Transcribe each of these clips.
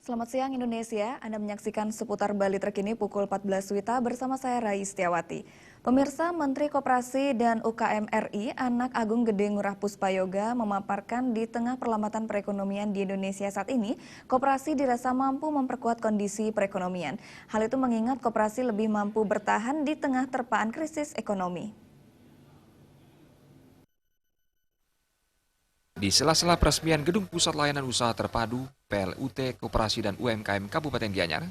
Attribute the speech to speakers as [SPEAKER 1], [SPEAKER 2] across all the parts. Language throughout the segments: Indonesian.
[SPEAKER 1] Selamat siang Indonesia, Anda menyaksikan seputar Bali terkini pukul 14 WITA bersama saya Rai Setiawati. Pemirsa, Menteri Koperasi dan UKM RI, Anak Agung Gede Ngurah Puspayoga memaparkan di tengah perlambatan perekonomian di Indonesia saat ini, koperasi dirasa mampu memperkuat kondisi perekonomian. Hal itu mengingat koperasi lebih mampu bertahan di tengah terpaan krisis ekonomi.
[SPEAKER 2] Di sela-sela peresmian Gedung Pusat Layanan Usaha Terpadu PLUT Koperasi dan UMKM Kabupaten Gianyar,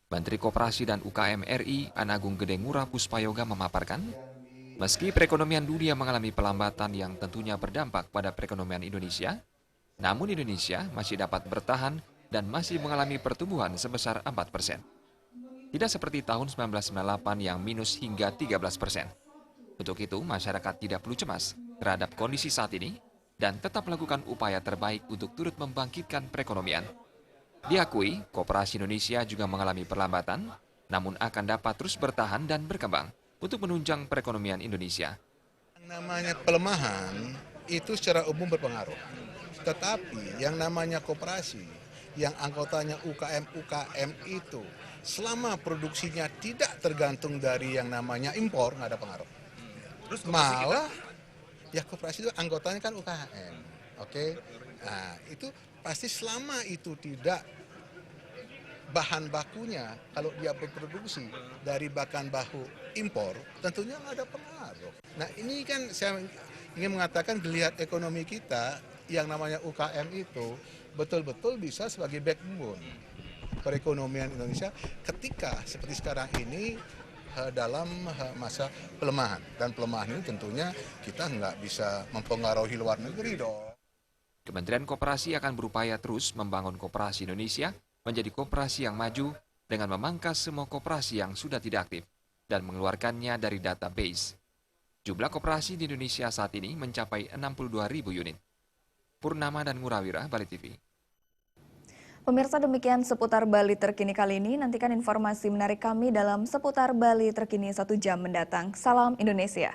[SPEAKER 2] Menteri Koperasi dan UKM RI Anak Agung Gede Ngurah Puspayoga memaparkan, meski perekonomian dunia mengalami pelambatan yang tentunya berdampak pada perekonomian Indonesia, namun Indonesia masih dapat bertahan dan masih mengalami pertumbuhan sebesar 4%. Tidak seperti tahun 1998 yang minus hingga 13%. Untuk itu, masyarakat tidak perlu cemas terhadap kondisi saat ini dan tetap melakukan upaya terbaik untuk turut membangkitkan perekonomian. Diakui, koperasi Indonesia juga mengalami perlambatan, namun akan dapat terus bertahan dan berkembang untuk menunjang perekonomian Indonesia.
[SPEAKER 3] Yang namanya pelemahan itu secara umum berpengaruh. Tetapi yang namanya koperasi, yang anggotanya UKM itu, selama produksinya tidak tergantung dari yang namanya impor, nggak ada pengaruh.
[SPEAKER 4] Terus
[SPEAKER 3] Malah, ya koperasi itu anggotanya kan UKM, oke? Nah, itu pasti selama itu tidak bahan bakunya, kalau dia berproduksi dari bahan baku impor, tentunya nggak ada pengaruh. Nah ini kan saya ingin mengatakan geliat ekonomi kita yang namanya UKM itu betul-betul bisa sebagai backbone perekonomian Indonesia ketika seperti sekarang ini dalam masa pelemahan. Dan pelemahan ini tentunya kita nggak bisa mempengaruhi luar negeri dong.
[SPEAKER 2] Kementerian Koperasi akan berupaya terus membangun koperasi Indonesia menjadi koperasi yang maju dengan memangkas semua koperasi yang sudah tidak aktif dan mengeluarkannya dari database. Jumlah koperasi di Indonesia saat ini mencapai 62.000 unit. Purnama dan Ngurawira, Bali TV.
[SPEAKER 1] Pemirsa, demikian seputar Bali terkini kali ini. Nantikan informasi menarik kami dalam seputar Bali terkini 1 jam mendatang. Salam Indonesia.